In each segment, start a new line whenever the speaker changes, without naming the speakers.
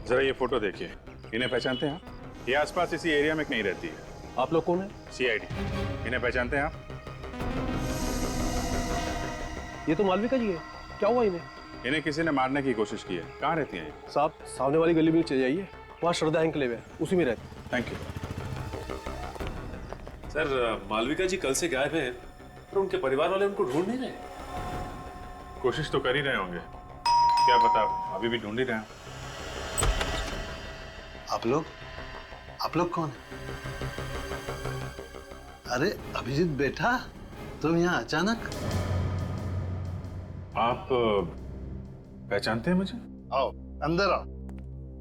जरा ये फोटो देखिए, इन्हें पहचानते हैं आप? ये आसपास इसी एरिया में कहीं रहती है।
आप लोग कौन है?
सीआईडी। इन्हें पहचानते हैं आप?
ये तो मालविका जी है। क्या हुआ इन्हें?
इन्हें किसी ने मारने की कोशिश की है। कहाँ रहती हैं ये?
साहब सामने वाली गली में चले जाइए, वहाँ श्रद्धा एंकलेव है, उसी में रहते।
Thank you.
सर, मालविका जी कल से गायब हैं, पर उनके परिवार वाले उनको ढूंढ नहीं रहे।
कोशिश तो कर ही रहे होंगे, क्या पता अभी भी ढूंढ ही रहे हैं।
आप लोग कौन है? अरे अभिजीत बेटा, तुम यहाँ अचानक?
आप पहचानते हैं मुझे?
आओ अंदर आओ,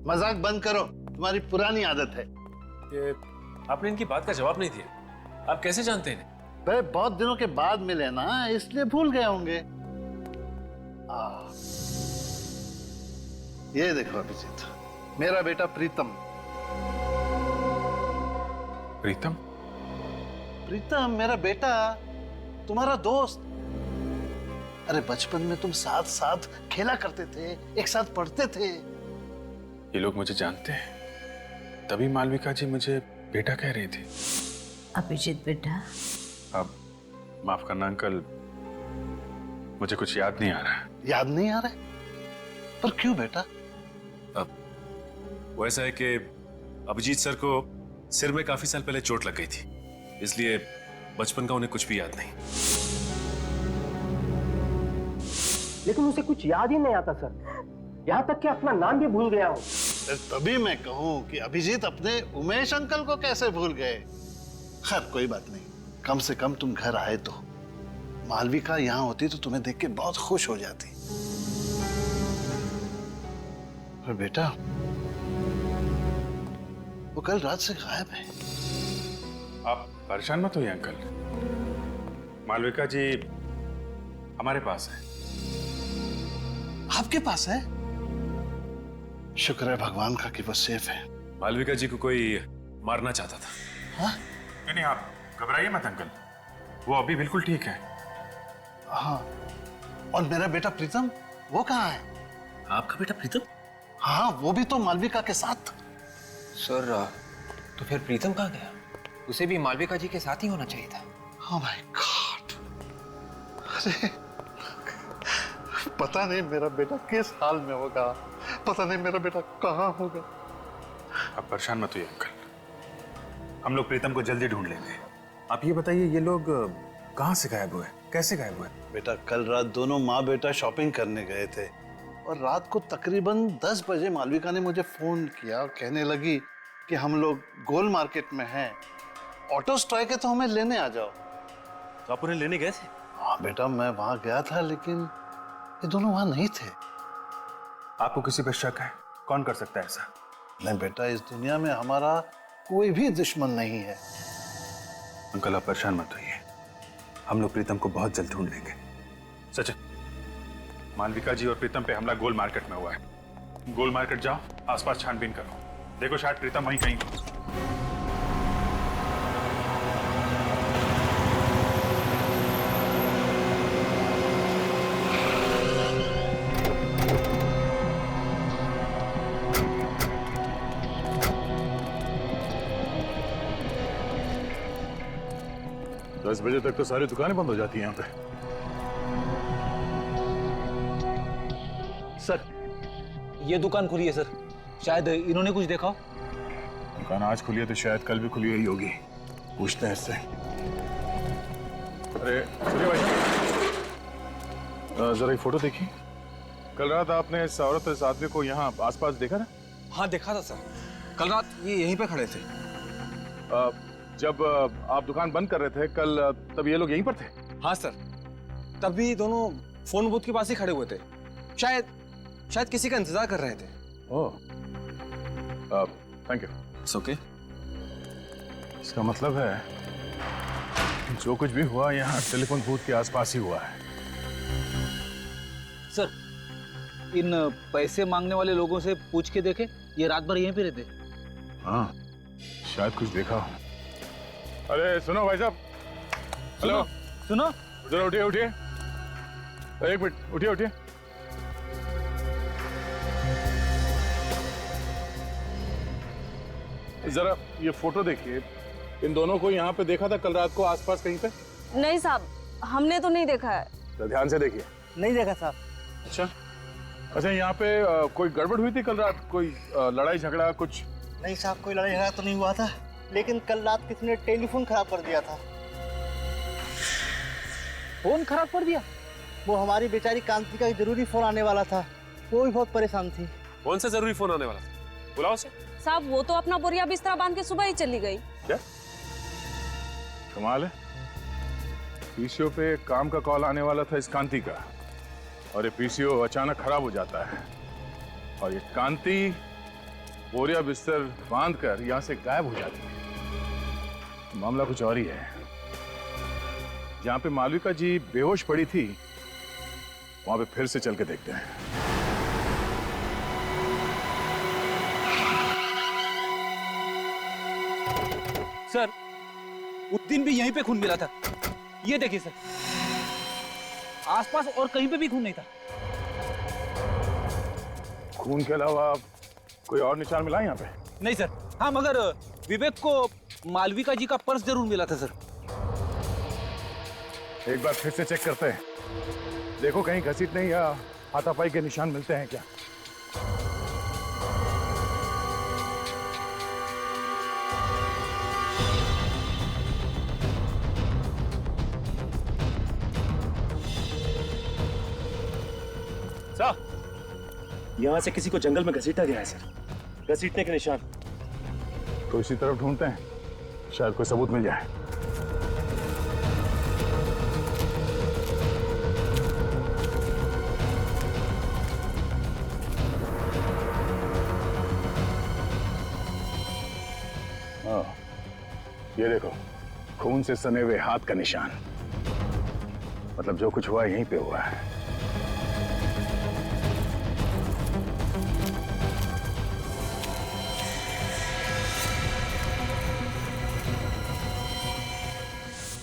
मजाक बंद करो, तुम्हारी पुरानी आदत है।
ये आपने इनकी बात का जवाब नहीं दिया। आप कैसे जानते हैं इन्हें?
भाई बहुत दिनों के बाद मिले ना, इसलिए भूल गए होंगे। ये देखो अभिजीत, मेरा बेटा प्रीतम।
प्रीतम?
प्रीतम मेरा बेटा, तुम्हारा दोस्त। अरे बचपन में तुम साथ साथ खेला करते थे, एक साथ पढ़ते थे।
ये लोग मुझे जानते हैं, तभी मालविका जी मुझे बेटा कह रही थी।
अभिजीत बेटा,
अब माफ करना अंकल, मुझे कुछ याद नहीं आ रहा है।
याद नहीं आ रहा है? पर क्यों बेटा?
अब वो ऐसा है कि अभिजीत सर को सिर में काफी साल पहले चोट लग गई थी, इसलिए बचपन का उन्हें कुछ भी याद नहीं।
लेकिन उसे कुछ याद ही नहीं आता सर, यहाँ तक कि अपना नाम भी भूल गया हूँ।
तभी मैं कहूँ कि अभिजीत अपने उमेश अंकल को कैसे भूल गए। खैर कोई बात नहीं, कम से कम तुम घर आए तो। मालविका यहाँ होती तो तुम्हें देख के बहुत खुश हो जाती। पर बेटा, वो कल रात से गायब है।
आप परेशान मत होइए अंकल, मालविका जी हमारे पास है।
आपके पास है? शुक्र है भगवान का कि वो सेफ है।
मालविका जी को कोई मारना चाहता था।
हाँ?
नहीं, आप घबराइए मत अंकल, वो अभी बिल्कुल ठीक है।
हाँ, और मेरा बेटा प्रीतम, वो कहाँ है?
आपका बेटा प्रीतम?
हाँ, वो भी तो मालविका के साथ।
सर, तो फिर प्रीतम कहाँ गया? उसे भी मालविका जी के साथ ही होना चाहिए था।
Oh my God! अरे पता नहीं मेरा बेटा किस हाल में होगा, पता नहीं मेरा बेटा कहाँ होगा।
आप परेशान मत होइए अंकल, हम लोग प्रीतम को जल्दी ढूंढ लेंगे। आप ये बताइए, ये लोग कहाँ से गायब हुए, कैसे गायब हुए?
बेटा कल रात दोनों माँ बेटा शॉपिंग करने गए थे, और रात को तकरीबन 10 बजे मालविका ने मुझे फोन किया और कहने लगी कि हम लोग गोल मार्केट में हैं, ऑटो स्ट्राइक है तो हमें लेने आ जाओ।
तो आप उन्हें लेने गए थे?
हाँ बेटा, मैं वहां गया था, लेकिन ये दोनों वहां नहीं थे।
आपको किसी पर शक है? कौन कर सकता है ऐसा?
नहीं बेटा, इस दुनिया में हमारा कोई भी दुश्मन नहीं है।
अंकल आप परेशान मत होइए, हम लोग प्रीतम को बहुत जल्द ढूंढ लेंगे। सचिन, मालविका जी और प्रीतम पे हमला गोल मार्केट में हुआ है। गोल मार्केट जाओ, आसपास छानबीन करो, देखो शायद प्रीतम वहीं कहीं।
10 बजे तक तो सारी दुकानें बंद हो जाती हैं यहाँ पे।
सर, ये दुकान खुली है सर, शायद इन्होंने कुछ देखा हो।
दुकान आज खुली है तो शायद कल भी खुली हुई होगी, पूछते हैं इससे। अरे सुनिए भाई साहब, जरा एक फोटो देखिए। कल रात आपने इस औरत इस आदमी को यहाँ आसपास देखा ना?
हाँ देखा था सर, कल रात ये यहीं पे खड़े थे।
जब आप दुकान बंद कर रहे थे कल, तब ये लोग यहीं पर थे?
हाँ सर, तभी दोनों फोन बूथ के पास ही खड़े हुए थे, शायद किसी का इंतजार कर रहे थे।
ओह, थैंक यू।
It's okay.
इसका मतलब है जो कुछ भी हुआ यहाँ टेलीफोन बूथ के आसपास ही हुआ है।
सर, इन पैसे मांगने वाले लोगों से पूछ के देखे, ये रात भर यहीं पे रहते।
हाँ, शायद कुछ देखा हो। अरे सुनो भाई साहब, हेलो,
सुनो,
जरा उठिए उठिए, एक मिनट, उठिए उठिए। जरा ये फोटो देखिए, इन दोनों को यहाँ पे देखा था कल रात को आसपास कहीं पे?
नहीं साहब, हमने तो नहीं देखा है।
तो ध्यान से देखिए।
नहीं देखा साहब।
अच्छा अच्छा, यहाँ पे कोई गड़बड़ हुई थी कल रात? कोई लड़ाई झगड़ा कुछ?
नहीं साहब, कोई लड़ाई झगड़ा तो नहीं हुआ था, लेकिन कल रात किसी ने टेलीफोन खराब कर दिया था।
फोन खराब कर दिया?
वो हमारी बेचारी कांति का एक जरूरी फोन आने वाला था, वो भी बहुत परेशान थी।
कौन सा जरूरी फोन आने वाला था? बुलाओ उसे।
साहब वो तो अपना बोरिया बिस्तरा बांध के सुबह ही चली गई।
क्या कमाल है, पीसीओ पे काम का कॉल आने वाला था इस कांति का, और ये पीसीओ अचानक खराब हो जाता है, और ये कांति बोरिया बिस्तर बांध कर यहां से गायब हो जाती है। मामला कुछ और ही है। जहां पे मालविका जी बेहोश पड़ी थी, वहां पे फिर से चल के देखते हैं।
सर, उस दिन भी यहीं पे खून मिला था। ये देखिए सर, आसपास और कहीं पे भी खून नहीं था।
खून के अलावा कोई और निशान मिला यहाँ पे?
नहीं सर। हाँ, मगर विवेक को मालविका जी का पर्स जरूर मिला था सर।
एक बार फिर से चेक करते हैं, देखो कहीं घसीटने या हाथापाई के निशान मिलते हैं क्या।
यहाँ से किसी को जंगल में घसीटा गया है सर, घसीटने के निशान।
तो इसी तरफ ढूंढते हैं, शायद कोई सबूत मिल जाए। हाँ, ये देखो, खून से सने हुए हाथ का निशान। मतलब जो कुछ हुआ यहीं पे हुआ है।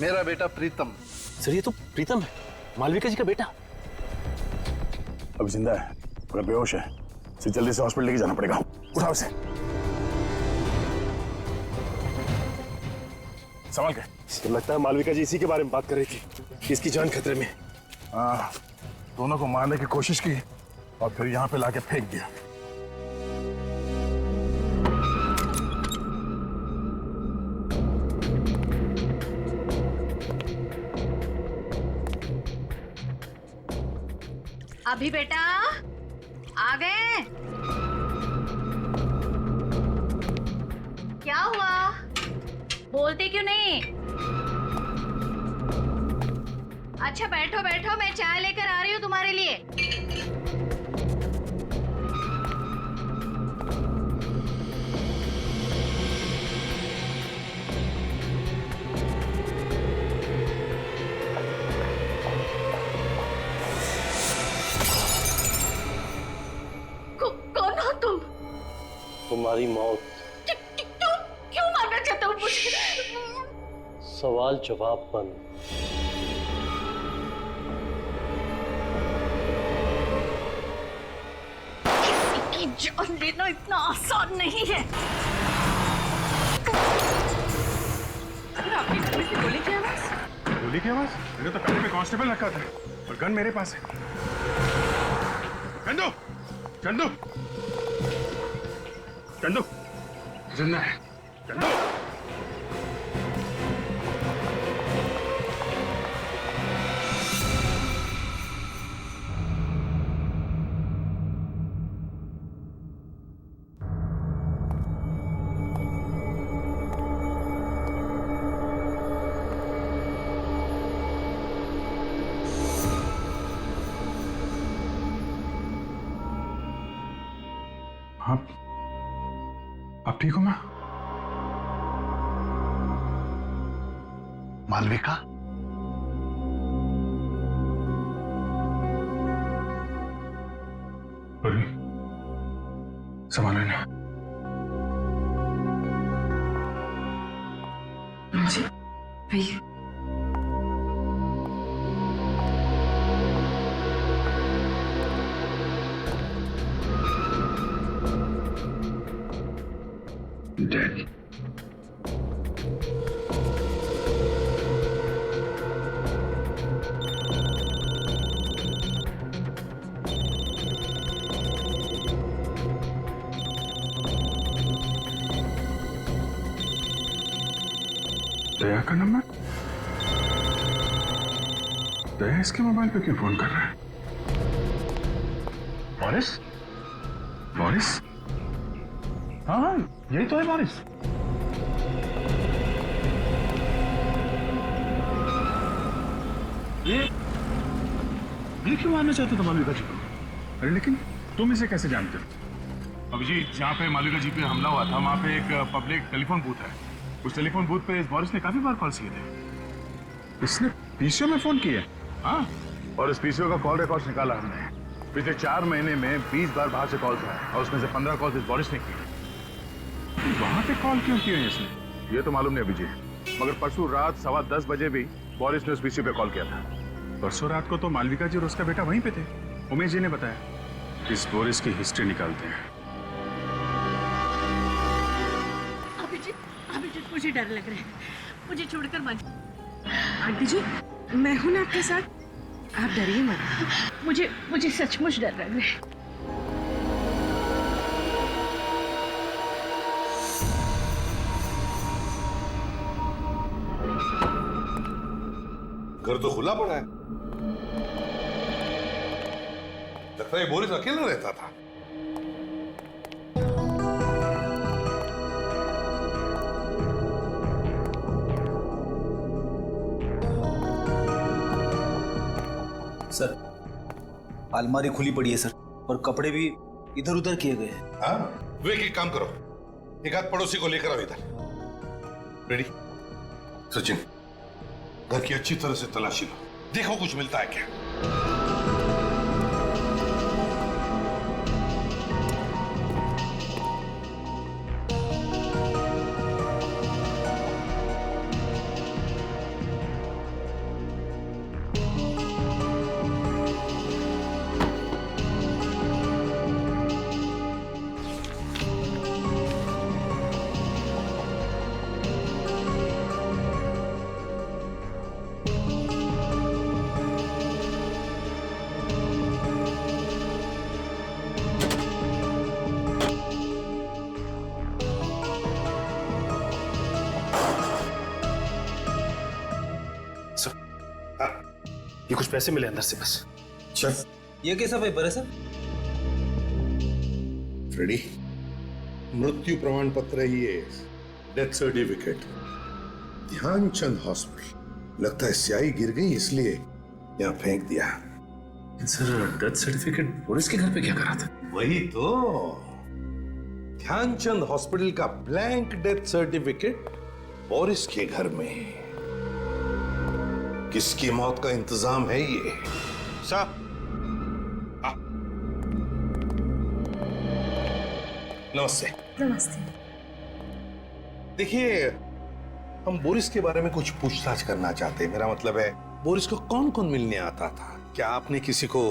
मेरा बेटा प्रीतम।
सर ये तो प्रीतम है, मालविका जी का बेटा।
अभी जिंदा है मगर बेहोश है, इसे जल्दी से हॉस्पिटल लेके जाना पड़ेगा। उठाओ इसे, संभाल के।
लगता है मालविका जी इसी के बारे में बात कर रही थी कि इसकी जान खतरे में।
हाँ, दोनों को मारने की कोशिश की और फिर यहाँ पे लाके फेंक दिया।
अभी बेटा आ गए? क्या हुआ, बोलते क्यों नहीं? अच्छा बैठो बैठो, मैं चाय लेकर आ रही हूँ तुम्हारे लिए। कौन हो तुम?
तुम्हारी मौत।
क्यों मारना चाहते हो मुझे?
सवाल जवाब बंद।
किसी की जान लेना इतना आसान नहीं है। आपकी घर में से गोली की आवाज?
गोली की आवाज? मैंने तो पहले में कांस्टेबल रखा था और गन मेरे पास है। चंदू, चंदू, चंदू, जिंदा है। चंदू, आप ठीक हो? माँ
मालविका,
संभाल लेना।
जी भैया,
Dead. दया का नंबर? दया इसके मोबाइल पे क्यों फोन कर रहा है? बोरिस? बोरिस? हाँ, यही तो है बोरिस। ये क्यों मारना चाहते थे मालविका जी को? अरे लेकिन तुम इसे कैसे जानते हो? अभिजीत, जहाँ पे मालविका जी पे हमला हुआ था वहाँ पे एक पब्लिक टेलीफोन बूथ है। उस टेलीफोन बूथ पे इस बोरिस ने काफी बार कॉल किए थे। इसने पीसीओ में फोन किया? हाँ, और इस पीसीओ का कॉल रिकॉर्ड निकाला हमने। पिछले 4 महीने में 20 बार बाहर से कॉल था और उसमें से 15 कॉल इस बोरिस ने किए। वहां पे कॉल क्यों किए इसने? ये तो मालूम नहीं अभिजीत, मगर परसों रात 10:15 बजे भी बोरिस ने उस पीसीओ पे कॉल किया था। परसों रात को तो मालविका जी और उसका बेटा वहीं पे थे। उमेश जी ने बताया। इस बोरिस की हिस्ट्री निकालते हैं।
अभिजीत, मुझे डर लग रहा है, मुझे छोड़कर मत।
आंटी जी, मैं हूं ना आपके साथ, आप डरिए मत।
मुझे सचमुच डर लग रहा है।
घर तो खुला पड़ा है, लगता है बोरिस अकेला रहता था।
सर, अलमारी खुली पड़ी है सर, और कपड़े भी इधर उधर किए गए हैं।
हाँ, वे एक काम करो, एक आध पड़ोसी को लेकर आओ इधर। रेडी? सचिन, घर की अच्छी तरह से तलाशी लो, देखो कुछ मिलता है क्या।
ये कुछ पैसे मिले अंदर से बस।
अच्छा, ये कैसा पेपर है सर?
रेडी? मृत्यु प्रमाण पत्र है ये, डेथ सर्टिफिकेट, ध्यानचंद हॉस्पिटल। लगता है स्याही गिर गई इसलिए यहाँ फेंक दिया।
सर, डेथ सर्टिफिकेट बोरिस के घर पे क्या करा था?
वही तो, ध्यानचंद हॉस्पिटल का ब्लैंक डेथ सर्टिफिकेट बोरिस के घर में। किसकी मौत का इंतजाम है ये? साहब, नमस्ते।
नमस्ते।
देखिए, हम बोरिस के बारे में कुछ पूछताछ करना चाहते हैं। मेरा मतलब है, बोरिस को कौन कौन मिलने आता था? क्या आपने किसी को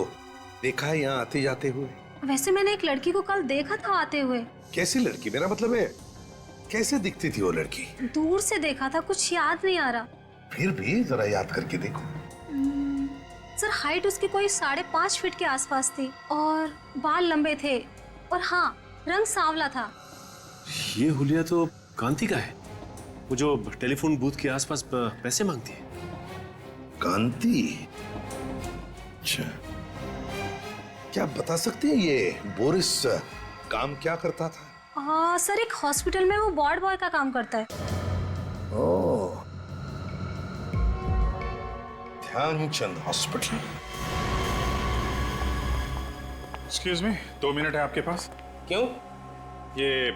देखा है यहाँ आते जाते हुए?
वैसे मैंने एक लड़की को कल देखा था आते हुए।
कैसी लड़की? मेरा मतलब है, कैसे दिखती थी वो लड़की?
दूर से देखा था, कुछ याद नहीं आ रहा।
फिर भी जरा याद करके देखो।
सर, हाइट उसकी कोई 5.5 फीट के आसपास थी और बाल लंबे थे, और हाँ, रंग सांवला था।
ये हुलिया तो कांति का है, वो जो टेलीफोन बूथ के आसपास पैसे मांगती है।
कांति? अच्छा, क्या आप बता सकते हैं ये बोरिस काम क्या करता था?
सर, एक हॉस्पिटल में वो वार्ड बॉय का काम करता है।
Oh, Dhyanchand hospital.
Excuse me, 2 minute है आपके पास?
क्यों?
ये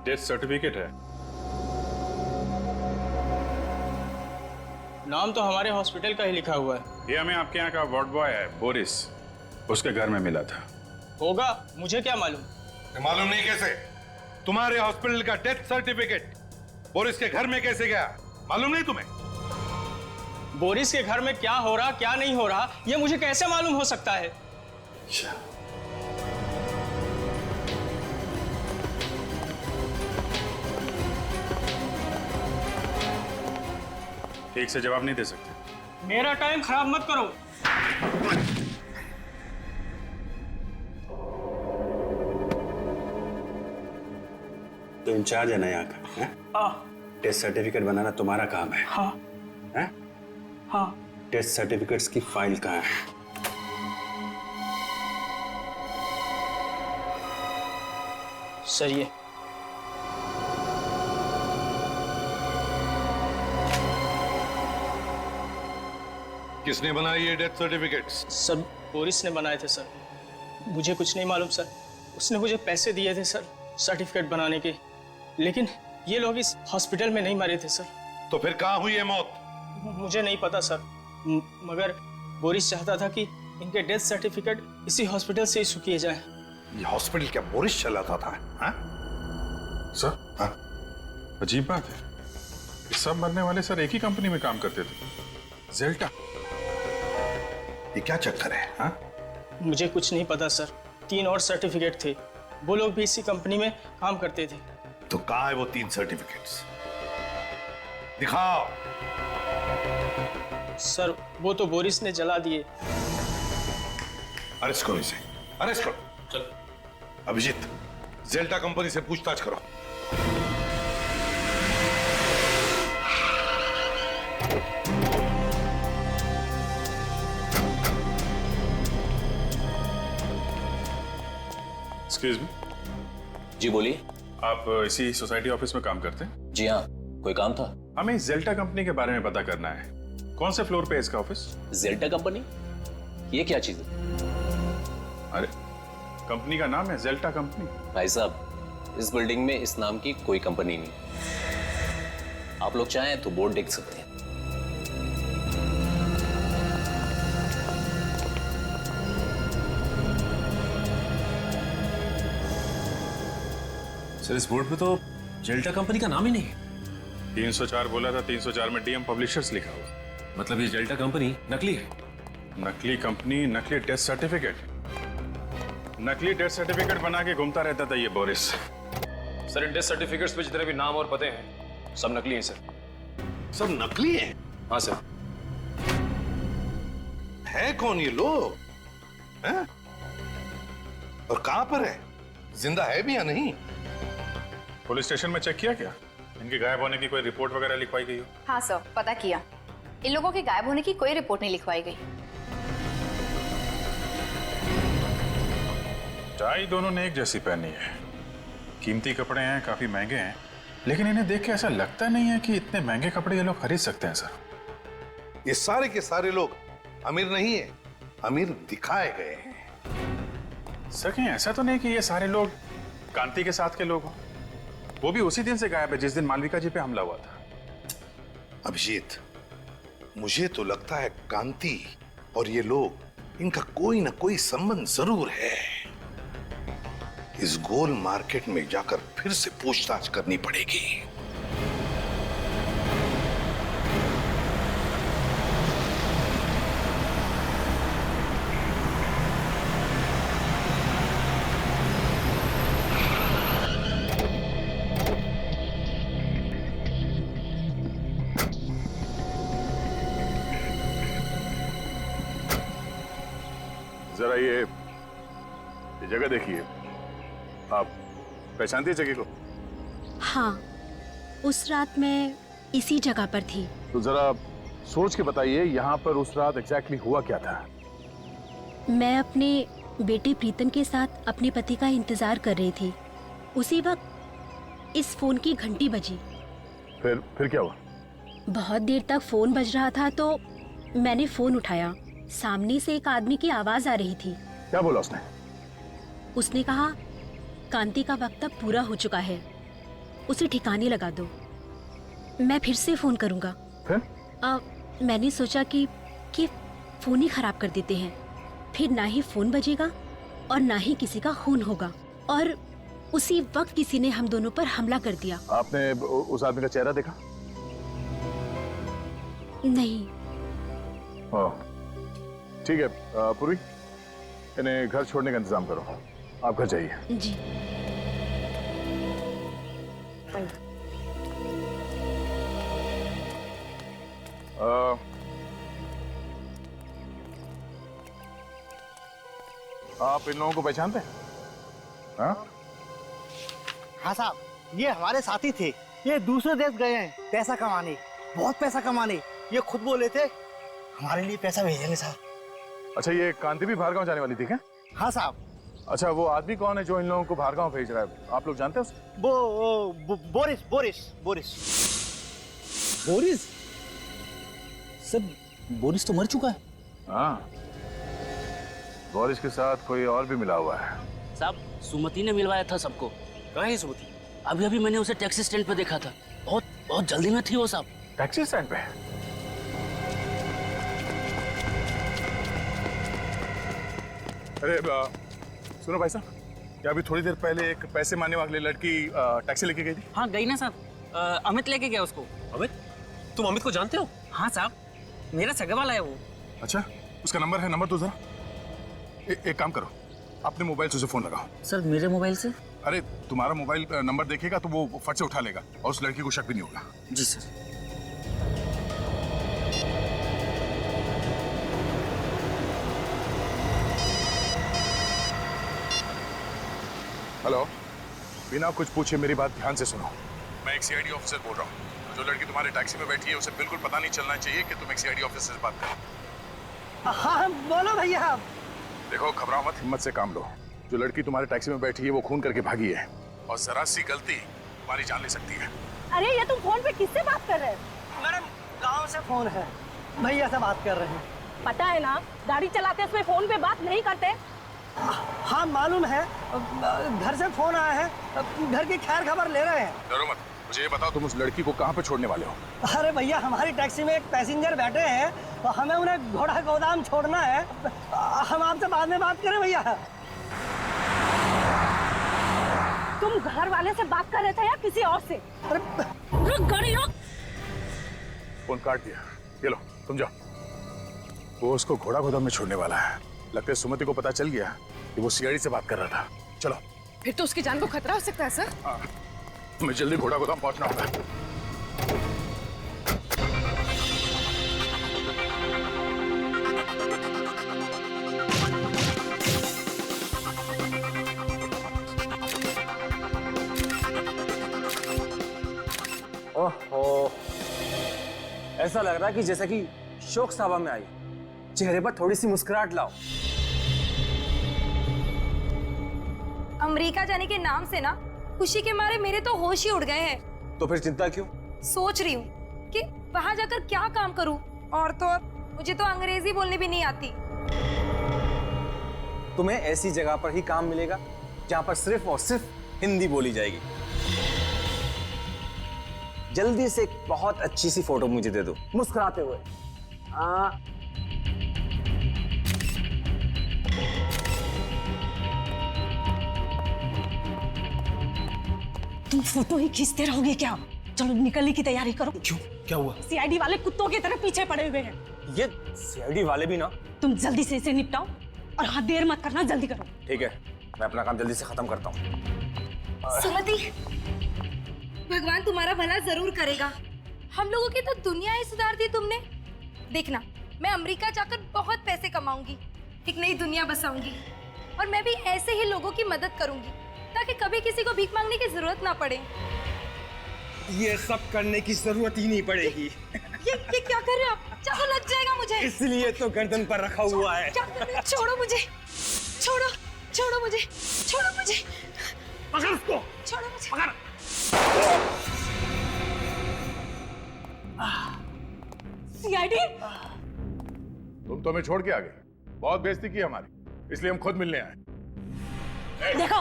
डेथ सर्टिफिकेट है।
नाम तो हमारे हॉस्पिटल का ही लिखा हुआ है।
ये हमें आपके यहाँ का वार्ड बॉय है बोरिस, उसके घर में मिला था।
होगा, मुझे क्या मालूम?
मालूम नहीं कैसे? तुम्हारे हॉस्पिटल का डेथ सर्टिफिकेट बोरिस के घर में कैसे गया? मालूम नहीं तुम्हें?
बोरिस के घर में क्या हो रहा क्या नहीं हो रहा, ये मुझे कैसे मालूम हो सकता है?
अच्छा,
ठीक से जवाब नहीं दे सकते।
मेरा टाइम खराब मत करो।
तो इंचार्ज है ना यहाँ का, हैं? टेस्ट सर्टिफिकेट बनाना तुम्हारा काम है।
हाँ
हैं?
हाँ।
टेस्ट सर्टिफिकेट्स की फाइल कहाँ है?
सर ये
किसने बनाई ये डेथ सर्टिफिकेट्स?
सर बोरिस ने बनाए थे सर। मुझे कुछ नहीं मालूम सर। उसने मुझे पैसे दिए थे सर सर्टिफिकेट बनाने के, लेकिन ये लोग इस हॉस्पिटल में नहीं मरे थे सर।
तो फिर कहाँ हुई है मौत?
मुझे नहीं पता सर, मगर बोरिस चाहता था कि इनके डेथ सर्टिफिकेट इसी हॉस्पिटल से इशू किए जाए।
ये हॉस्पिटल क्या बोरिस चलाता था? हाँ?
सर, हाँ? अजीब बात है, ये सब मरने वाले सर एक ही कंपनी में काम करते थे, जेल्टा।
ये क्या चक्कर है? हाँ?
मुझे कुछ नहीं पता सर। 3 और सर्टिफिकेट थे, वो लोग भी इसी कंपनी में काम करते थे।
तो कहाँ है वो 3 सर्टिफिकेट्स? दिखाओ।
सर वो तो बोरिस ने जला दिए।
अरेस्ट करो इसे, अरेस्ट करो। चल अभिजीत, जेल्टा कंपनी से पूछताछ करो।
Excuse me.
जी बोलिए।
आप इसी सोसाइटी ऑफिस में काम करते हैं?
जी हाँ, कोई काम था?
हमें जेल्टा कंपनी के बारे में पता करना है। कौन से फ्लोर पे है इसका ऑफिस?
जेल्टा कंपनी? ये क्या चीज है?
अरे कंपनी का नाम है जेल्टा कंपनी।
भाई साहब, इस बिल्डिंग में इस नाम की कोई कंपनी नहीं। आप लोग चाहें तो बोर्ड देख सकते हैं। सर इस बोर्ड पे तो जेल्टा कंपनी का नाम ही नहीं है।
304 बोला था, 304 में डीएम पब्लिशर्स लिखा हुआ।
मतलब ये जेल्टा कंपनी नकली है?
नकली कंपनी, नकली टेस्ट सर्टिफिकेट। नकली टेस्ट सर्टिफिकेट बना के घूमता रहता था ये बोरिस।
सर इन टेस्ट सर्टिफिकेट्स पे जितने भी नाम और पते हैं सब नकली हैं सर।
सब नकली हैं?
हाँ सर।
है कौन ये लोग? हैं? और कहां पर है? जिंदा है भी या नहीं?
पुलिस स्टेशन में चेक किया क्या? इनके गायब होने की कोई रिपोर्ट वगैरह लिखवाई गई हो?
हाँ सर, पता किया। इन लोगों के गायब होने की कोई रिपोर्ट नहीं लिखवाई गई।
टाई दोनों ने एक जैसी पहनी है, कीमती कपड़े हैं, काफी महंगे हैं, लेकिन इन्हें देख के ऐसा लगता नहीं है कि इतने महंगे कपड़े ये लोग खरीद सकते हैं सर।
ये सारे के सारे लोग अमीर नहीं है, अमीर दिखाए गए हैं।
सर कहीं ऐसा तो नहीं कि ये सारे लोग कांति के साथ के लोग हों? वो भी उसी दिन से गायब है जिस दिन मालविका जी पे हमला हुआ था।
अभिजीत, मुझे तो लगता है कांति और ये लोग, इनका कोई ना कोई संबंध जरूर है। इस गोल मार्केट में जाकर फिर से पूछताछ करनी पड़ेगी।
जरा ये जगह देखिए, आप पहचानती जगह को?
हाँ, उस रात मैं इसी जगह पर थी।
तो जरा सोच के बताइए, यहाँ पर उस रात एग्जैक्टली हुआ क्या था?
मैं अपने बेटे प्रीतम के साथ अपने पति का इंतजार कर रही थी। उसी वक्त इस फोन की घंटी बजी।
फिर क्या हुआ?
बहुत देर तक फोन बज रहा था तो मैंने फोन उठाया। सामने से एक आदमी की आवाज आ रही थी।
क्या बोला उसने?
उसने कहा, कांति का वक्त अब पूरा हो चुका है, उसे ठिकाने लगा दो, मैं फिर से फोन करूंगा।
फिर?
मैंने सोचा कि फोन ही खराब कर देते हैं, फिर ना ही फोन बजेगा और ना ही किसी का खून होगा। और उसी वक्त किसी ने हम दोनों पर हमला कर दिया।
आपने उस आदमी का चेहरा देखा?
नहीं।
ठीक है पूर्वी, इन्हें घर छोड़ने का इंतजाम करो। आप घर जाइए।
जी।
आप इन लोगों को पहचानते हैं? हाँ?
हाँ साहब, ये हमारे साथी थे। ये दूसरे देश गए हैं पैसा कमाने, बहुत पैसा कमाने। ये खुद बोले थे हमारे लिए पैसा भेजेंगे साहब।
अच्छा, ये कांति भी बाहर गाँव जाने वाली थी क्या?
हाँ साहब।
अच्छा, वो आदमी कौन है जो इन लोगों को बाहर गाँव भेज रहा है? आप लोग जानते हैं उसे?
Boris Boris Boris
Boris? Sir, Boris तो मर चुका है।
हाँ, बोरिस के साथ कोई और भी मिला हुआ है।
साहब, सुमति ने मिलवाया था सबको।
कहाँ है सुमति?
अभी अभी मैंने उसे टैक्सी स्टैंड पे देखा था। बहुत बहुत जल्दी में थी वो साहब।
टैक्सी स्टैंड पे? अरे सुनो भाई साहब, क्या अभी थोड़ी देर पहले एक पैसे मांगने वाली लड़की टैक्सी लेके गई थी?
हाँ, गई ना साहब। अमित लेके गया उसको।
अमित? तुम अमित को जानते हो?
हाँ साहब, मेरा सगा वाला है वो।
अच्छा, उसका नंबर है? नंबर दो जरा। एक काम करो, अपने मोबाइल से उसे फोन लगाओ।
सर, मेरे मोबाइल से?
अरे, तुम्हारा मोबाइल नंबर देखेगा तो वो फट से उठा लेगा और उस लड़की को शक भी नहीं होगा।
जी सर।
हेलो, बिना कुछ पूछे मेरी बात ध्यान से सुनो। मैं एक सीआईडी ऑफिसर बोल रहा हूँ। जो लड़की तुम्हारे टैक्सी में बैठी है उसे बिल्कुल पता नहीं चलना चाहिए कि तुम एक सीआईडी ऑफिसर से बात करो।
हाँ, बोलो भैया।
देखो, घबराओ मत, हिम्मत से काम लो। जो लड़की तुम्हारे टैक्सी में बैठी है वो खून करके भागी है और जरा सी गलती तुम्हारी जान ले सकती है।
अरे, ये तुम फोन पे किससे बात कर रहे हैं?
मैडम, गांव से फोन है, भैया से बात कर रहे हैं।
पता है ना, गाड़ी चलाते समय फोन पे बात नहीं करते।
हाँ मालूम है, घर से फोन आया है, घर की खैर खबर ले रहे हैं।
डरो मत, मुझे ये बताओ तुम उस लड़की को कहाँ पे छोड़ने वाले हो?
अरे भैया, हमारी टैक्सी में एक पैसेंजर बैठे हैं तो हमें उन्हें घोड़ा गोदाम छोड़ना है। हम आपसे बाद में बात करें भैया।
तुम घर वाले से बात कर रहे थे या किसी और से? रुक गाड़ी, रुक।
फोन काट दिया। ये लो, तुम जाओ। वो उसको घोड़ा गोदाम में छोड़ने वाला है। लगता है सुमति को पता चल गया कि वो सीआईडी से बात कर रहा था। चलो।
फिर तो उसकी जान को खतरा हो सकता है सर।
मैं जल्दी घोड़ा गोदाम पहुंचना होगा।
ओहो, ऐसा लग रहा है कि जैसा कि शोक सभा में आई। चेहरे पर थोड़ी सी मुस्कुराहट लाओ।
अमेरिका जाने के नाम से ना खुशी के मारे मेरे तो होश ही उड़ गए हैं।
तो फिर चिंता क्यों?
सोच रही हूँ कि वहां जाकर क्या काम करूँ, और तो और मुझे तो अंग्रेजी बोलने भी नहीं आती।
तुम्हें ऐसी जगह पर ही काम मिलेगा जहां पर सिर्फ और सिर्फ हिंदी बोली जाएगी। जल्दी से एक बहुत अच्छी सी फोटो मुझे दे दो, मुस्कुराते हुए।
तुम फोटो ही खींचते रहोगे क्या? चलो निकलने की तैयारी करो।
क्यों, क्या हुआ?
सीआईडी वाले कुत्तों की तरह पीछे पड़े हुए हैं।
ये सीआईडी वाले भी ना।
तुम जल्दी से इसे निपटाओ और हाँ, देर मत करना, जल्दी करो।
ठीक है, मैं अपना काम जल्दी से खत्म करता हूँ।
सुमति, भगवान तुम्हारा भला जरूर करेगा। हम लोगों की तो दुनिया ही सुधार दी तुमने। देखना, मैं अमेरिका जाकर बहुत पैसे कमाऊंगी, एक नई दुनिया बसाऊंगी, और मैं भी ऐसे ही लोगों की मदद करूंगी ताकि कभी किसी को भीख मांगने की जरूरत ना पड़े।
ये सब करने की जरूरत ही नहीं पड़ेगी।
ये क्या कर रहे हो आप? चाकू लग जाएगा मुझे।
इसलिए तो गर्दन पर रखा हुआ है।
क्या कर रहे हो? छोड़ो मुझे, छोड़ो, छोड़ो मुझे, छोड़ो मुझे,
पकड़ उसको,
छोड़ो मुझे,
पकड़।
सीआईडी,
तुम तो हमें छोड़ के आ गए। बहुत बेइज्जती की हमारी, इसलिए हम खुद मिलने आए।
देखो,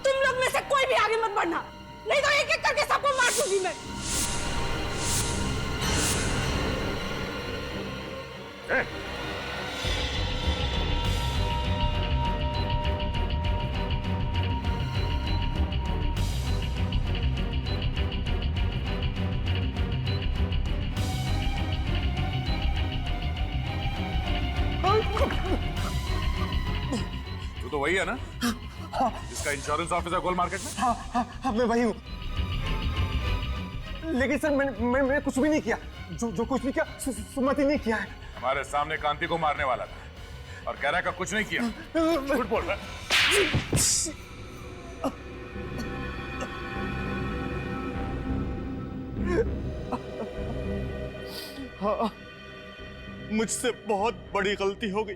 तुम लोग में से कोई भी आगे मत बढ़ना, नहीं तो एक एक करके सबको मार दूंगी मैं।
तू तो वही है ना जिसका इंश्योरेंस ऑफिसर गोल मार्केट में?
हाँ, मैं वही हूँ। लेकिन सर, मैंने कुछ भी नहीं किया। जो कुछ भी किया सुमति ने किया है।
हमारे सामने कांति को मारने वाला था, और कह रहा है कि कुछ नहीं किया। झूठ बोल रहा है।
हाँ, मुझसे बहुत बड़ी गलती हो गई,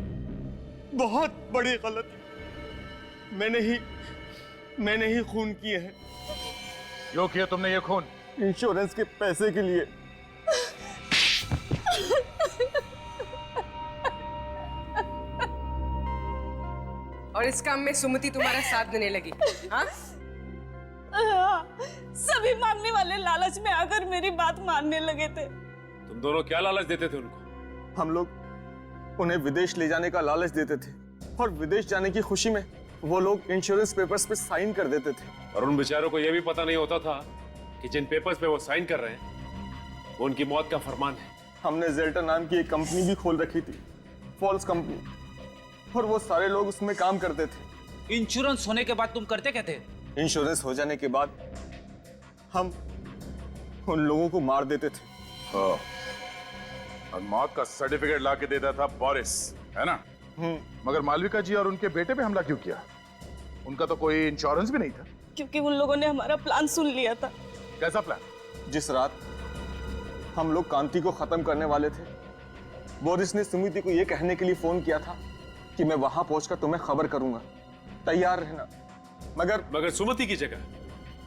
बहुत बड़ी गलती। मैंने ही खून किए हैं।
क्यों किया तुमने ये खून?
इंश्योरेंस के पैसे के लिए।
और इस काम में सुमति तुम्हारा साथ देने लगी, हाँ?
सभी मांगने वाले लालच में आकर मेरी बात मानने लगे थे।
तुम दोनों क्या लालच देते थे उनको?
हम लोग उन्हें विदेश ले जाने का लालच देते थे और विदेश जाने की खुशी में वो लोग इंश्योरेंस पेपर्स पे साइन कर देते थे।
और उन बेचारों को यह भी पता नहीं होता था कि जिन पेपर्स पे वो साइन कर रहे हैं वो उनकी मौत का फरमान है।
हमने जेल्टा नाम की एक कंपनी भी खोल रखी थी, फॉल्स कंपनी, और वो सारे लोग उसमें काम करते थे।
इंश्योरेंस होने के बाद तुम करते क्या थे?
इंश्योरेंस हो जाने के बाद हम उन लोगों को मार देते थे।
हाँ। और मौत का सर्टिफिकेट ला के देता था बोरिस, है ना? मगर मालविका जी और उनके बेटे पे हमला क्यों किया? उनका तो कोई इंश्योरेंस भी नहीं था।
क्योंकि उन लोगों ने हमारा प्लान सुन लिया था।
कैसा प्लान?
जिस रात हम लोग कांति को खत्म करने वाले थे, बोरिस ने सुमिति को यह कहने के लिए फोन किया था कि मैं वहां पहुंचकर तुम्हें खबर करूंगा, तैयार रहना। मगर
सुमति की जगह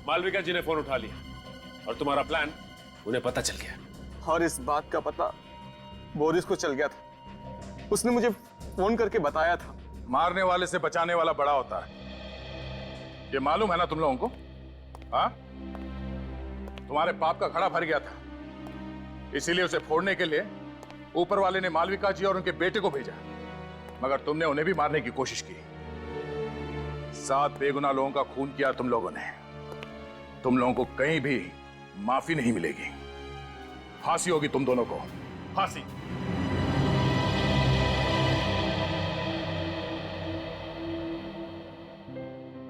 मालविका जी ने फोन उठा लिया और तुम्हारा प्लान उन्हें पता चल गया।
और इस बात का पता बोरिस को चल गया था। उसने मुझे फोन करके बताया था।
मारने वाले से बचाने वाला बड़ा होता है, ये मालूम है ना तुम लोगों को? हाँ? तुम्हारे पाप का घड़ा भर गया था, इसीलिए उसे फोड़ने के लिए ऊपर वाले ने मालविका जी और उनके बेटे को भेजा, मगर तुमने उन्हें भी मारने की कोशिश की। 7 बेगुनाह लोगों का खून किया तुम लोगों ने। तुम लोगों को कहीं भी माफी नहीं मिलेगी। फांसी होगी तुम दोनों को, फांसी।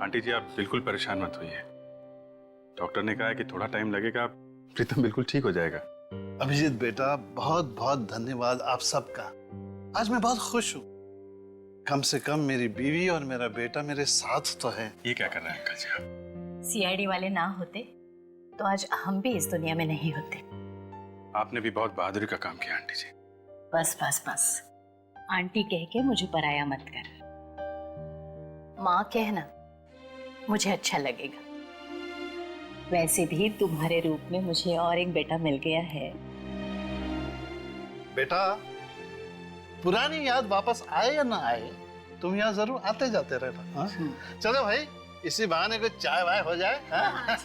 आंटी जी आप बिल्कुल परेशान मत होइए। डॉक्टर ने कहा है कि थोड़ा टाइम लगेगा, प्रीतम बिल्कुल ठीक हो जाएगा।
अभिजीत बेटा, बहुत बहुत धन्यवाद आप सबका। आज मैं बहुत खुश हूँ। कम से कम मेरी बीवी और मेरा बेटा मेरे साथ तो है।
ये क्या कर रहे हैं अंकल जी आप?
सीआईडी वाले ना होते तो आज हम भी इस दुनिया में नहीं होते।
आपने भी बहुत बहादुरी का काम किया आंटी जी।
बस बस बस, आंटी कह के मुझे पराया मत कर। माँ कहना मुझे अच्छा लगेगा। वैसे भी तुम्हारे रूप में मुझे और एक बेटा मिल गया है।
बेटा, पुरानी याद वापस आए या ना आए, तुम यहाँ जरूर आते जाते रहना। हाँ? चलो भाई, इसी बहाने को चाय वाय हो जाए। हाँ?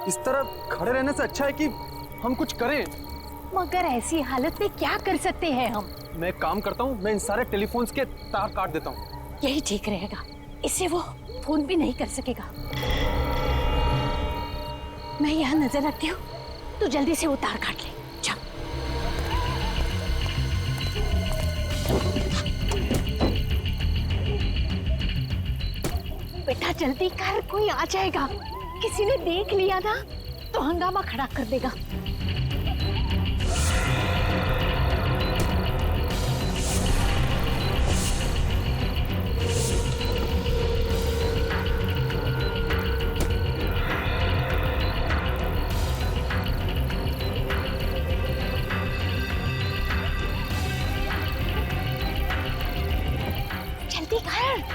इस तरह खड़े रहने से अच्छा है कि हम कुछ करें।
मगर ऐसी हालत में क्या कर सकते हैं हम?
मैं एक काम करता हूँ, मैं इन सारे टेलीफोन्स के तार काट देता हूँ।
यही ठीक रहेगा, इससे वो फोन भी नहीं कर सकेगा। मैं यहाँ नजर रखती हूँ, तू जल्दी से वो तार काट ले। चल। बेटा जल्दी कर, कोई आ जाएगा। किसी ने देख लिया ना तो हंगामा खड़ा कर देगा। जल्दी कर।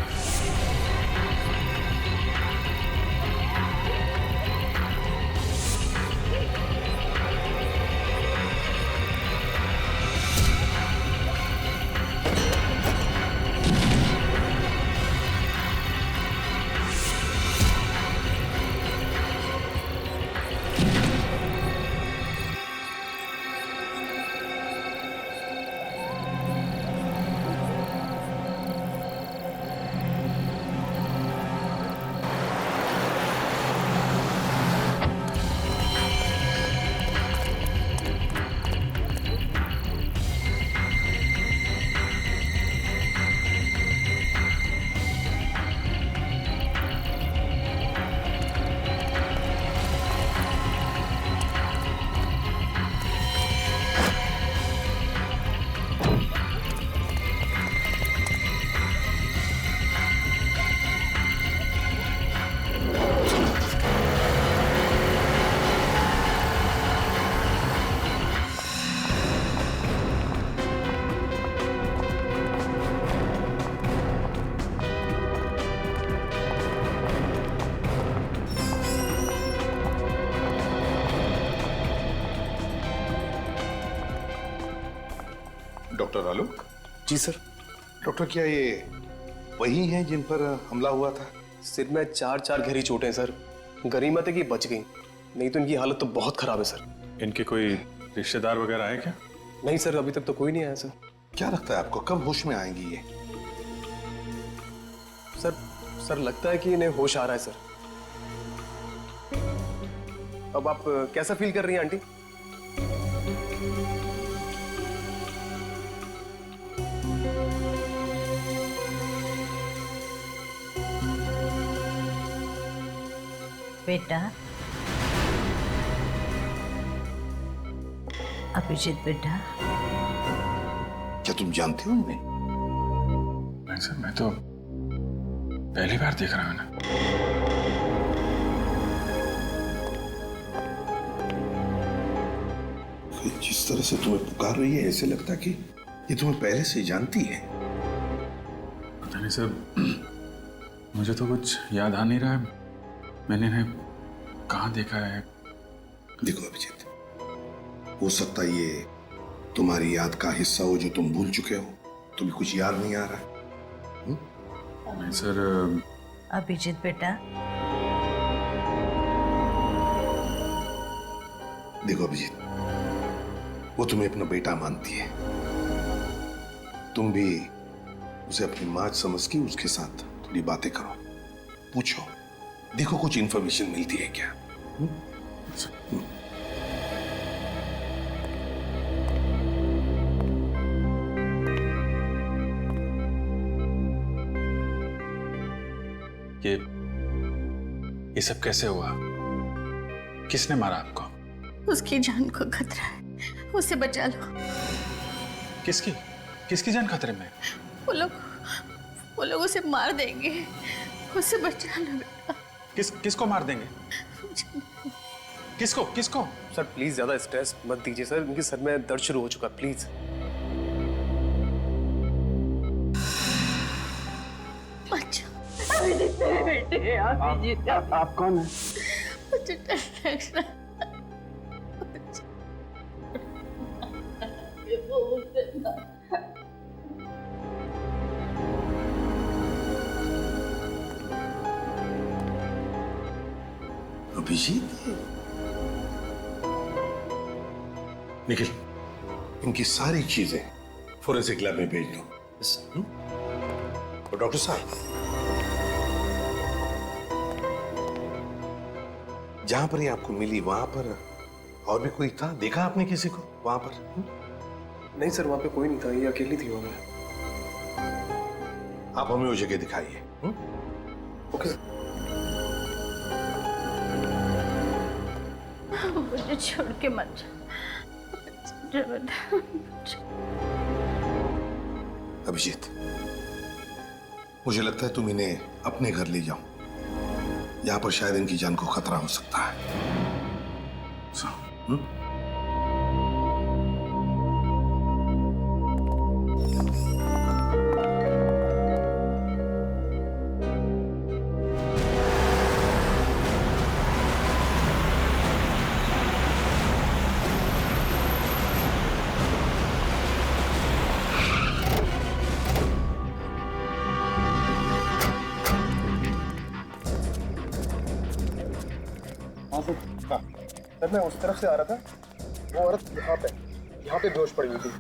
डॉक्टर आलोक?
जी सर।
डॉक्टर, क्या ये वही हैं जिन पर हमला हुआ था?
सिर में 4 गहरी चोटें हैं सर। गनीमत है कि बच गई, नहीं तो इनकी हालत तो बहुत खराब है सर।
इनके कोई रिश्तेदार वगैरह आए क्या?
नहीं सर, अभी तक तो कोई नहीं आया सर।
क्या लगता है आपको कब होश में आएंगी ये?
सर लगता है कि इन्हें होश आ रहा है सर। अब आप कैसा फील कर रही हैं आंटी?
बेटा, अभिजीत बेटा,
क्या तुम जानते हो इन्हें?
नहीं सर, मैं तो पहली बार देख रहा हूं ना।
जिस तरह से तुम्हें पुकार रही है ऐसे लगता कि ये तुम्हें पहले से जानती है।
पता नहीं सर, मुझे तो कुछ याद आ नहीं रहा है। मैंने इन्हें कहाँ देखा है?
देखो अभिजीत, हो सकता है ये तुम्हारी याद का हिस्सा हो जो तुम भूल चुके हो। तुम्हें कुछ याद नहीं आ रहा है?
नहीं सर।
अभिजीत बेटा,
देखो अभिजीत, वो तुम्हें अपना बेटा मानती है। तुम भी उसे अपनी मां समझ के उसके साथ थोड़ी बातें करो, पूछो, देखो कुछ इंफॉर्मेशन मिलती है क्या।
ये सब कैसे हुआ? किसने मारा आपको?
उसकी जान को खतरा है, उसे बचा लो।
किसकी जान खतरे में?
वो लोग उसे मार देंगे, उसे बचा लो बेटा।
किसको मार देंगे? किसको?
सर प्लीज ज्यादा स्ट्रेस मत दीजिए सर, उनके सर में दर्द शुरू हो चुका, प्लीज।
बेटे,
आप कौन हैं?
अभिजीत, निखिल, इनकी सारी चीजें फोरेंसिक लैब में भेज दो। और डॉक्टर साहब, जहां पर ये आपको मिली वहां पर और भी कोई था? देखा आपने किसी को वहां पर?
नहीं सर, वहां पे कोई नहीं था, ये अकेली थी वहां पे।
आप हमें वो जगह दिखाइए।
ओके।
मुझे छोड़ के मत जाओ।
अभिजीत, मुझे लगता है तुम इन्हें अपने घर ले जाओ। यहां पर शायद इनकी जान को खतरा हो सकता है।
सर मैं उस तरफ से आ रहा था, वो औरत यहाँ पे बेहोश पड़ी हुई थी।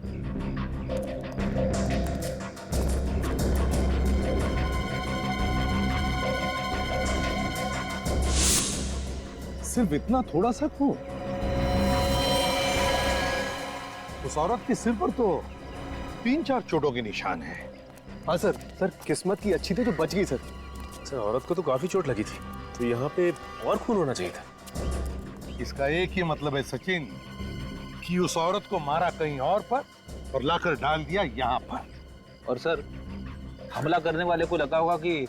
सिर्फ इतना थोड़ा सा खून? उस औरत के सिर पर तो 3-4 चोटों के निशान है।
हाँ सर किस्मत की अच्छी थी जो बच गई सर। औरत को तो काफी चोट लगी थी, तो यहाँ पे और खून होना चाहिए था।
इसका एक ही मतलब है सचिन, कि उस औरत को मारा कहीं और पर और लाकर डाल दिया यहाँ पर।
और सर, हमला करने वाले को लगा होगा कि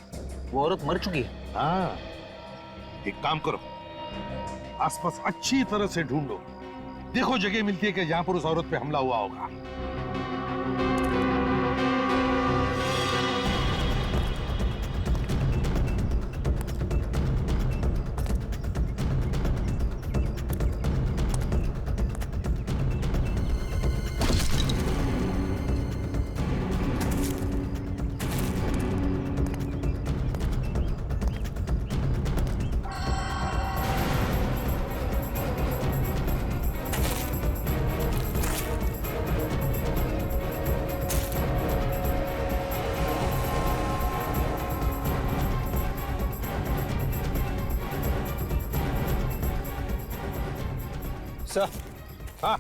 वो औरत मर चुकी है।
हाँ, एक काम करो, आसपास अच्छी तरह से ढूंढो, देखो जगह मिलती है कि जहां पर उस औरत पे हमला हुआ होगा।
सर, हाँ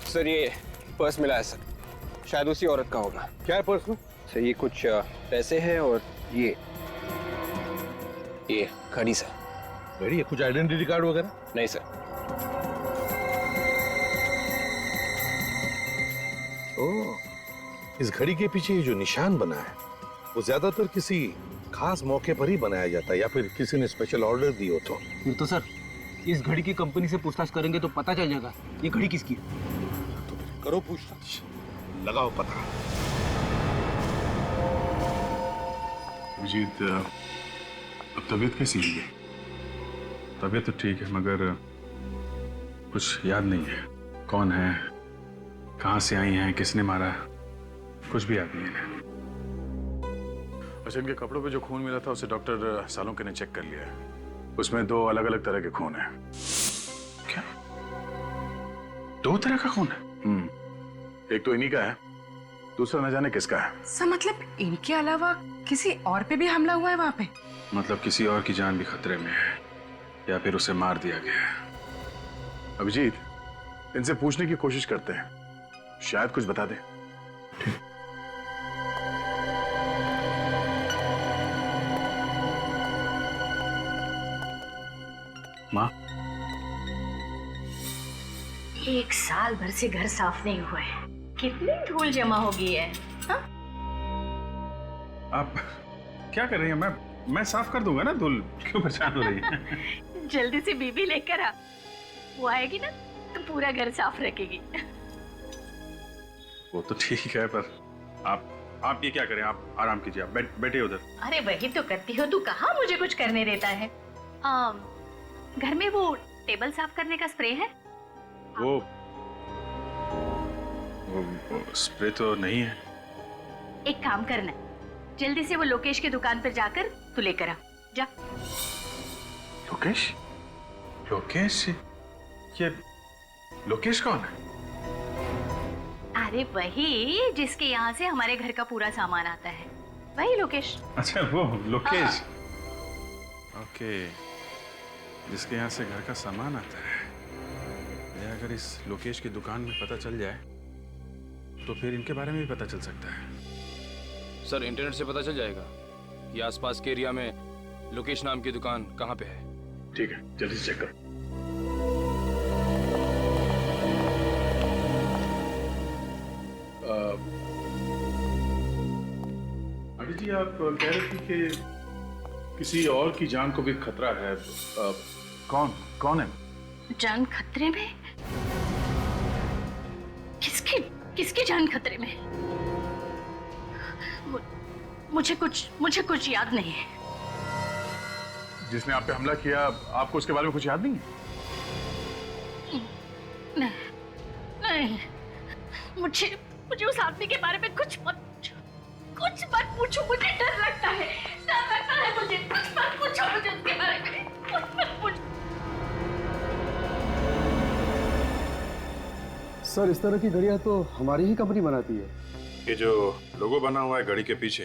सर, ये पर्स मिला है सर, शायद उसी औरत का होगा।
क्या है पर्स में?
सर ये कुछ पैसे हैं और ये घड़ी सर।
घड़ी है? कुछ आइडेंटिटी कार्ड वगैरह?
नहीं सर।
ओह, इस घड़ी के पीछे ये जो निशान बना है वो ज्यादातर किसी खास मौके पर ही बनाया जाता है या फिर किसी ने स्पेशल ऑर्डर दी हो तो।
फिर तो सर इस घड़ी की कंपनी से पूछताछ करेंगे तो पता चल जाएगा ये घड़ी किसकी है।
करो पूछताछ, लगाओ पता।
अभिजीत, अब तबीयत कैसी है? तबीयत तो ठीक है मगर कुछ याद नहीं है। कौन है, कहाँ से आई हैं, किसने मारा, कुछ भी याद नहीं है। अच्छा, इनके कपड़ों पे जो खून मिला था उसे डॉक्टर सालोंके ने चेक कर लिया है। उसमें 2 अलग अलग तरह के खून हैं। क्या? 2 तरह का खून है? एक तो इन्हीं का है, दूसरा न जाने किसका है।
सर मतलब इनके अलावा किसी और पे भी हमला हुआ है वहाँ पे?
मतलब किसी और की जान भी खतरे में है या फिर उसे मार दिया गया है। अभिजीत, इनसे पूछने की कोशिश करते हैं, शायद कुछ बता दे। माँ,
1 साल भर से घर साफ नहीं हुआ है, कितनी धूल जमा हो गई है। हाँ?
आप क्या कर रही हैं? मैं साफ कर दूंगा ना, धूल क्यों परेशान हो रही है?
जल्दी से बीबी लेकर आ, वो आएगी ना तो पूरा घर साफ रखेगी।
वो तो ठीक है पर आप ये क्या करें, आप आराम कीजिए, आप बैठे उधर।
अरे वही तो करती हो, तू कहाँ मुझे कुछ करने देता है। घर में वो टेबल साफ करने का स्प्रे है?
वो स्प्रे तो नहीं है।
एक काम करना, जल्दी से वो लोकेश की दुकान पर जाकर तू लेकर आ जा।
लोकेश? लोकेश? ये लोकेश कौन है?
अरे वही जिसके यहाँ से हमारे घर का पूरा सामान आता है, वही लोकेश।
अच्छा वो लोकेश। ओके, जिसके यहाँ से घर का सामान आता है। ये अगर इस लोकेश की दुकान में पता चल जाए तो फिर इनके बारे में भी पता चल सकता है।
सर इंटरनेट से पता चल जाएगा कि आसपास के एरिया में लोकेश नाम की दुकान कहाँ पे है।
ठीक है, जल्दी से चेक करो। अभी जी आप कह रहे थे कि किसी और की जान को भी खतरा है। कौन है?
जान खतरे में? किसकी जान खतरे में? मुझे कुछ याद नहीं है।
जिसने आप पे हमला किया, आपको उसके बारे में कुछ याद नहीं है?
नहीं, मुझे उस आदमी के बारे में कुछ मत पूछो, मुझे डर लगता है मुझे। कुछ मत पूछो मुझे उसके बारे में, कुछ मत पूछो।
सर इस तरह की घड़ियां तो हमारी ही कंपनी बनाती है।
ये जो लोगो बना हुआ है घड़ी के पीछे,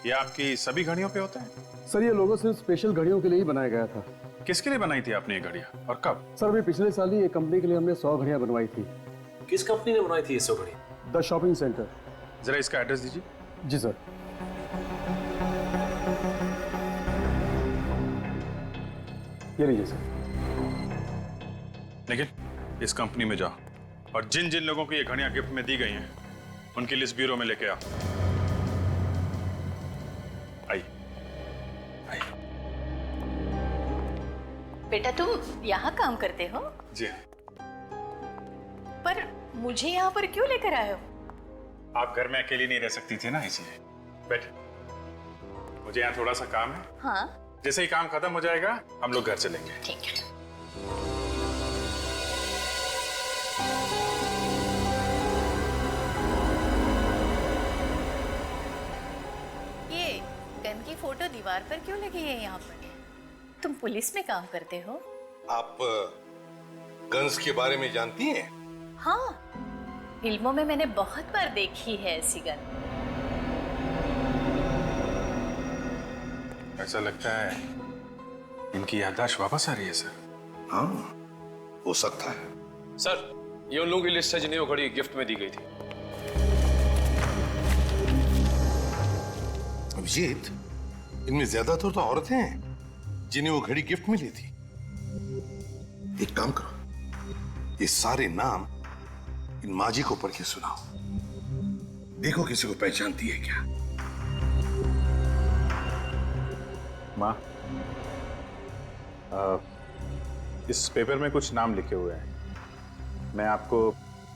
ये आपकी सभी घड़ियों पे होता है?
सर ये लोगो सिर्फ स्पेशल घड़ियों के लिए ही बनाया गया था।
किसके लिए बनाई थी आपने ये घड़ियां और कब?
सर अभी पिछले साल ही एक कंपनी के लिए हमने 100 घड़ियां बनवाई थी।
किस कंपनी ने बनाई थी ये 100 घड़ी?
The shopping centre.
जरा इसका एड्रेस दीजिए।
जी सर। ये लीजिए सर।
लेकिन इस कंपनी में जाओ और जिन जिन लोगों को ये घड़ियां गिफ्ट में दी गई हैं उनकी लिस्ट ब्यूरो में लेके आओ। आई।
बेटा तुम यहाँ काम करते हो?
जी।
पर मुझे यहाँ पर क्यों लेकर आए हो?
आप घर में अकेली नहीं रह सकती थी ना, इसलिए। बैठ, मुझे यहाँ थोड़ा सा काम है।
हाँ?
जैसे ही काम खत्म हो जाएगा हम लोग घर चलेंगे।
ठीक है। ये गन की फोटो दीवार पर क्यों लगी है यहाँ पर? तुम पुलिस में काम करते हो?
आप गन्स के बारे में जानती हैं?
हाँ, फिल्मों में मैंने बहुत बार देखी है ऐसी गन।
ऐसा लगता है इनकी याददाश्त वापस आ रही है सर।
हाँ, हो सकता है।
सर, ये उन लोगों की लिस्ट है जिन्हें वो घड़ी गिफ्ट में दी गई थी।
अभिजीत, इनमें ज्यादातर तो औरतें हैं जिन्हें वो घड़ी गिफ्ट में ली थी। एक काम करो, ये सारे नाम इन माजी को पढ़ के सुनाओ, देखो किसी को पहचानती है क्या।
माँ, इस पेपर में कुछ नाम लिखे हुए हैं, मैं आपको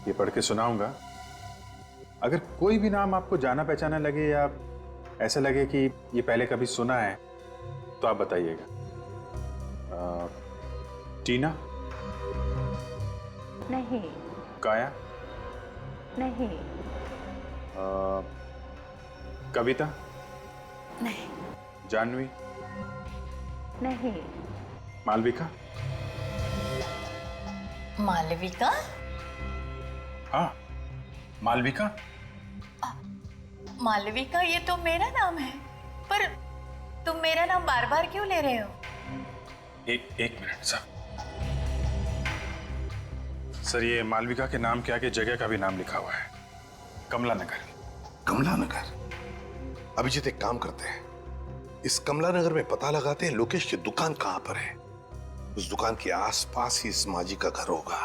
ये पढ़ के सुनाऊंगा। अगर कोई भी नाम आपको जाना पहचाना लगे या ऐसा लगे कि ये पहले कभी सुना है तो आप बताइएगा। टीना?
नहीं।
काया?
नहीं।
कविता?
नहीं।
जानवी?
नहीं।
मालविका?
मालविका?
हाँ, मालविका।
मालविका, ये तो मेरा नाम है, पर तुम मेरा नाम बार बार क्यों ले रहे हो?
एक मिनट सर, ये मालविका के नाम के आगे जगह का भी नाम लिखा हुआ है, कमला नगर।
कमला नगर? अभिजीत, एक काम करते हैं, इस कमला नगर में पता लगाते हैं लोकेश की दुकान कहां पर है। उस दुकान के आसपास ही इस माजी का घर होगा।